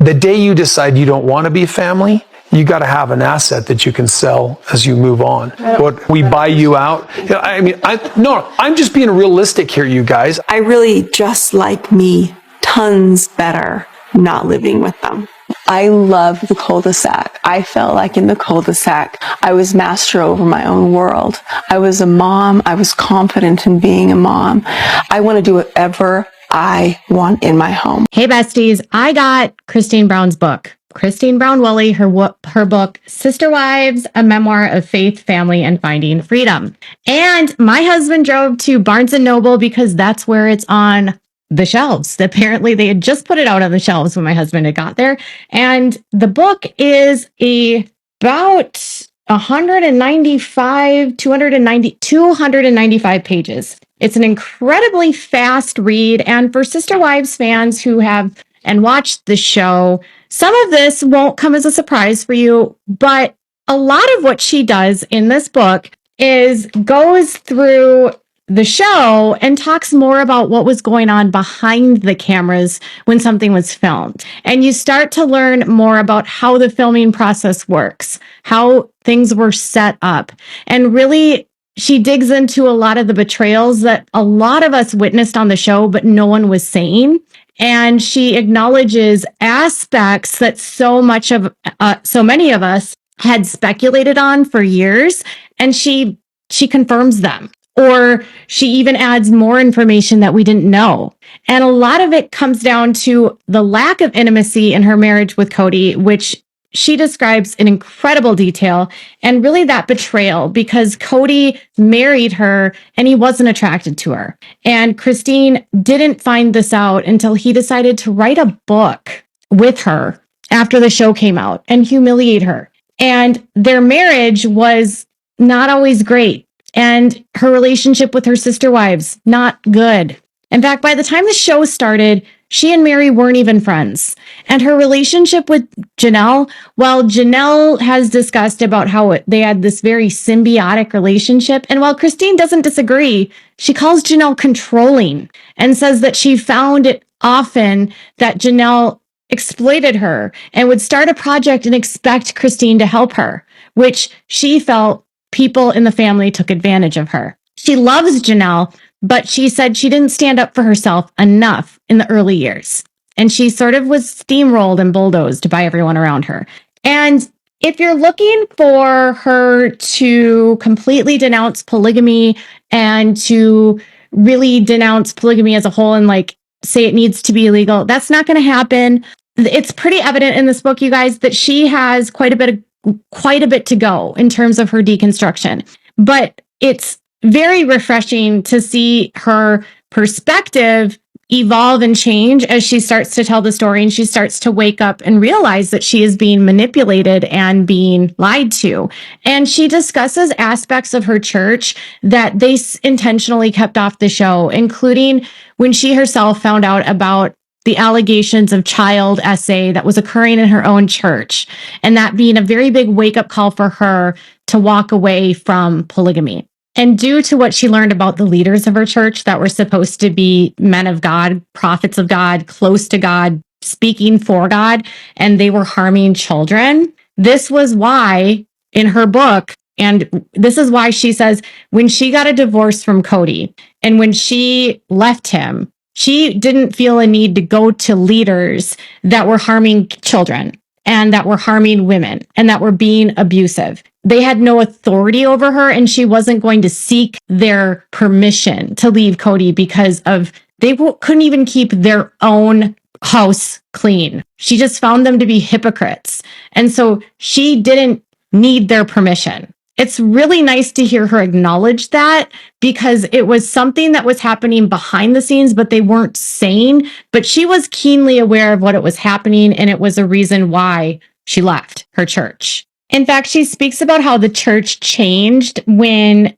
The day you decide you don't want to be family, you got to have an asset that you can sell as you move on. What we buy you out. I'm just being realistic here, you guys. I really just like me tons better not living with them. I love the cul-de-sac. I felt like in the cul-de-sac, I was master over my own world. I was a mom. I was confident in being a mom. I want to do whatever I want in my home. Hey, besties. I got Christine Brown's book. Christine Brown Woolley, her book, Sister Wives, a memoir of faith, family, and finding freedom. And my husband drove to Barnes & Noble because that's where it's on the shelves. Apparently, they had just put it out on the shelves when my husband had got there. And the book is about 295 pages. It's an incredibly fast read. And for Sister Wives fans who have and watched the show, some of this won't come as a surprise for you, but a lot of what she does in this book is goes through the show and talks more about what was going on behind the cameras when something was filmed. And you start to learn more about how the filming process works, how things were set up. And really, she digs into a lot of the betrayals that a lot of us witnessed on the show, but no one was saying. And she acknowledges aspects that so many of us had speculated on for years, and she confirms them. Or she even adds more information that we didn't know. And a lot of it comes down to the lack of intimacy in her marriage with Kody, which she describes in incredible detail, and really that betrayal because Kody married her and he wasn't attracted to her. And Christine didn't find this out until he decided to write a book with her after the show came out and humiliate her. And their marriage was not always great. And her relationship with her sister wives, not good. In fact, by the time the show started, she and Mary weren't even friends. And her relationship with Janelle, well, Janelle has discussed about how they had this very symbiotic relationship. And while Christine doesn't disagree, she calls Janelle controlling and says that she found it often that Janelle exploited her and would start a project and expect Christine to help her, which she felt people in the family took advantage of her. She loves Janelle, but she said she didn't stand up for herself enough in the early years. And she sort of was steamrolled and bulldozed by everyone around her. And if you're looking for her to completely denounce polygamy and to really denounce polygamy as a whole and like say it needs to be illegal, that's not going to happen. It's pretty evident in this book, you guys, that she has quite a bit to go in terms of her deconstruction. But it's very refreshing to see her perspective evolve and change as she starts to tell the story and she starts to wake up and realize that she is being manipulated and being lied to. And she discusses aspects of her church that they intentionally kept off the show, including when she herself found out about the allegations of child essay that was occurring in her own church, and that being a very big wake-up call for her to walk away from polygamy. And due to what she learned about the leaders of her church that were supposed to be men of God, prophets of God, close to God, speaking for God, and they were harming children, this was why in her book, and this is why she says when she got a divorce from Kody and when she left him, she didn't feel a need to go to leaders that were harming children and that were harming women and that were being abusive. They had no authority over her, and she wasn't going to seek their permission to leave Kody because of they couldn't even keep their own house clean. She just found them to be hypocrites. And so she didn't need their permission. It's really nice to hear her acknowledge that because it was something that was happening behind the scenes, but they weren't saying, but she was keenly aware of what it was happening. And it was a reason why she left her church. In fact, she speaks about how the church changed when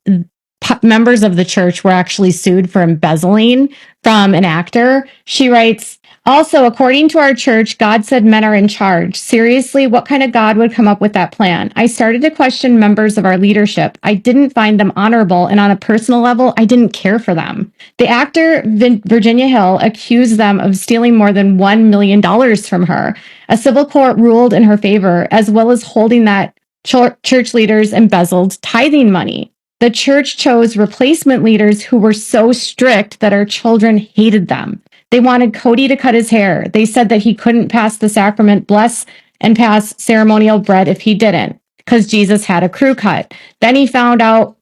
members of the church were actually sued for embezzling from an actor. She writes, Also, according to our church, God said men are in charge. Seriously, what kind of God would come up with that plan? I started to question members of our leadership. I didn't find them honorable, and on a personal level, I didn't care for them. The actor Virginia Hill accused them of stealing more than $1 million from her. A civil court ruled in her favor, as well as holding that church leaders embezzled tithing money. The church chose replacement leaders who were so strict that our children hated them. They wanted Kody to cut his hair. They said that he couldn't pass the sacrament, bless, and pass ceremonial bread if he didn't, because Jesus had a crew cut. Then we found out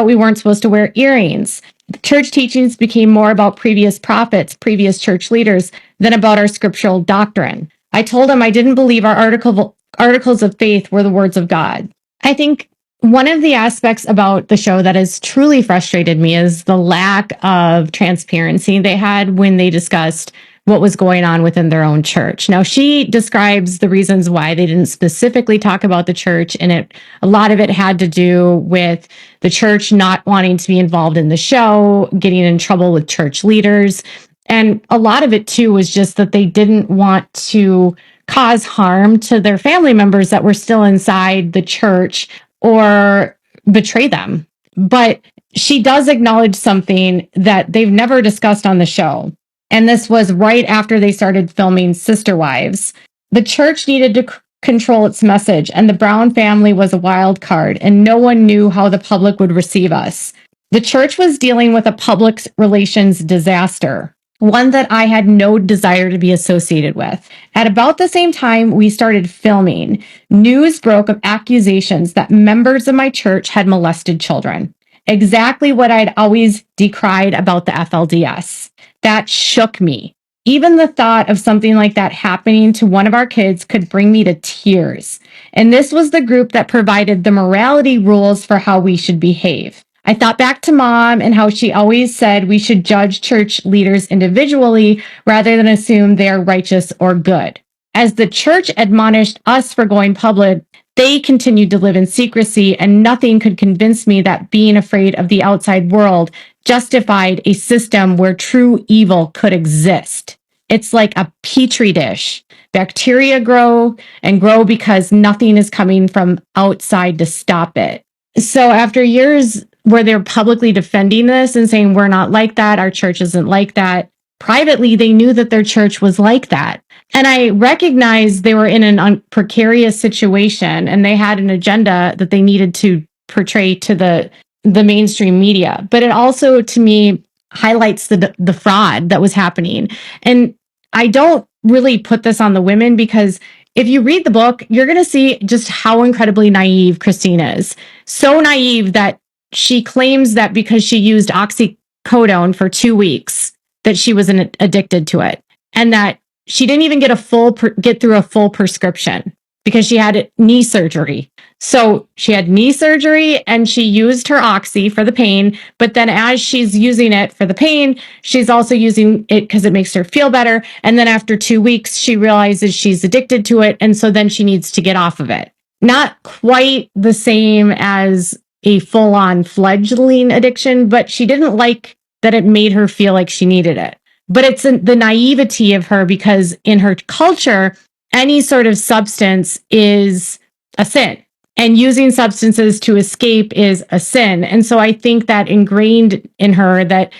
we weren't supposed to wear earrings. Church teachings became more about previous prophets, previous church leaders, than about our scriptural doctrine. I told him I didn't believe our articles of faith were the words of God. I think one of the aspects about the show that has truly frustrated me is the lack of transparency they had when they discussed what was going on within their own church. Now, she describes the reasons why they didn't specifically talk about the church, and a lot of it had to do with the church not wanting to be involved in the show, getting in trouble with church leaders. And a lot of it, too, was just that they didn't want to cause harm to their family members that were still inside the church or betray them. But she does acknowledge something that they've never discussed on the show. And this was right after they started filming Sister Wives. The church needed to control its message, and the Brown family was a wild card, and no one knew how the public would receive us. The church was dealing with a public relations disaster, one that I had no desire to be associated with. At about the same time we started filming, news broke of accusations that members of my church had molested children. Exactly what I'd always decried about the FLDS. That shook me. Even the thought of something like that happening to one of our kids could bring me to tears. And this was the group that provided the morality rules for how we should behave. I thought back to Mom and how she always said we should judge church leaders individually rather than assume they are righteous or good. As the church admonished us for going public, they continued to live in secrecy, and nothing could convince me that being afraid of the outside world justified a system where true evil could exist. It's like a petri dish. Bacteria grow and grow because nothing is coming from outside to stop it. So after years where they're publicly defending this and saying, we're not like that, our church isn't like that, privately, they knew that their church was like that. And I recognized they were in an precarious situation, and they had an agenda that they needed to portray to the mainstream media. But it also, to me, highlights the fraud that was happening. And I don't really put this on the women, because if you read the book, you're going to see just how incredibly naive Christine is. So naive that she claims that because she used oxycodone for 2 weeks, that she was addicted to it, and that she didn't even get through a full prescription because she had knee surgery. So she had knee surgery and she used her oxy for the pain, but then as she's using it for the pain, she's also using it because it makes her feel better. And then after 2 weeks, she realizes she's addicted to it, and so then she needs to get off of it. Not quite the same as a full-on fledgling addiction, but she didn't like that it made her feel like she needed it. But it's the naivety of her, because in her culture, any sort of substance is a sin, and using substances to escape is a sin. And so I think that ingrained in her that,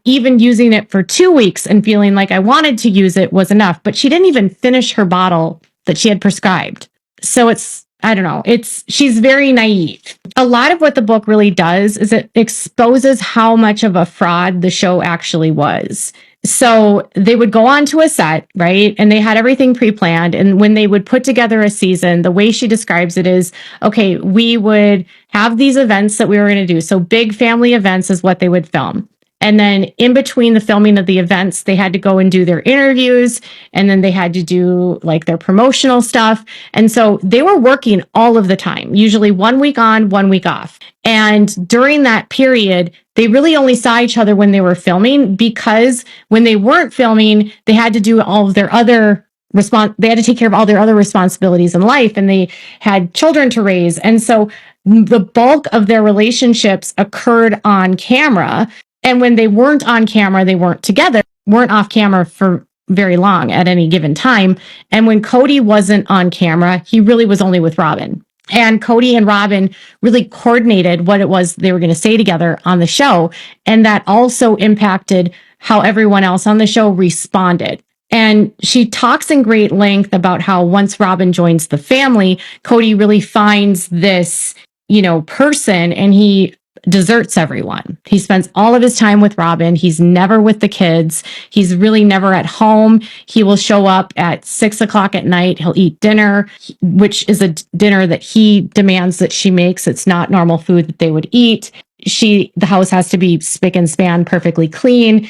even using it for 2 weeks and feeling like I wanted to use it was enough, but she didn't even finish her bottle that she had prescribed. So I don't know. She's very naive. A lot of what the book really does is it exposes how much of a fraud the show actually was. So they would go on to a set, right? And they had everything pre-planned. And when they would put together a season, the way she describes it is, okay, we would have these events that we were going to do. So big family events is what they would film. And then in between the filming of the events, they had to go and do their interviews, and then they had to do like their promotional stuff. And so they were working all of the time, usually 1 week on, 1 week off. And during that period, they really only saw each other when they were filming, because when they weren't filming, they had to do all of their other they had to take care of all their other responsibilities in life, and they had children to raise. And so the bulk of their relationships occurred on camera. And when they weren't on camera, they weren't together, weren't off camera for very long at any given time. And when Kody wasn't on camera, he really was only with Robyn. And Kody and Robyn really coordinated what it was they were going to say together on the show. And that also impacted how everyone else on the show responded. And she talks in great length about how once Robyn joins the family, Kody really finds this, person, and he deserts everyone. He spends all of his time with Robyn. He's never with the kids. He's really never at home. He will show up at 6:00 at night. He'll eat dinner, which is a dinner that he demands that she makes. It's not normal food that they would eat. The house has to be spick and span, perfectly clean.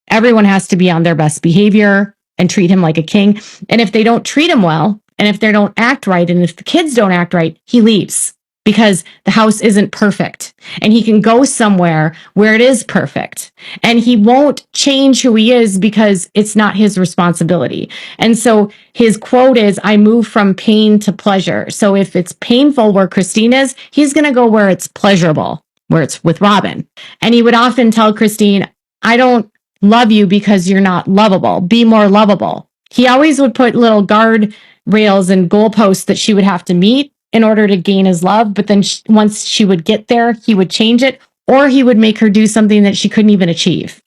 Everyone has to be on their best behavior and treat him like a king. And if they don't treat him well, and if they don't act right, and if the kids don't act right, he leaves because the house isn't perfect. And he can go somewhere where it is perfect. And he won't change who he is because it's not his responsibility. And so his quote is, I move from pain to pleasure. So if it's painful where Christine is, he's going to go where it's pleasurable, where it's with Robyn. And he would often tell Christine, I don't love you because you're not lovable. Be more lovable. He always would put little guard rails and goalposts that she would have to meet in order to gain his love. But then once she would get there, he would change it, or he would make her do something that she couldn't even achieve.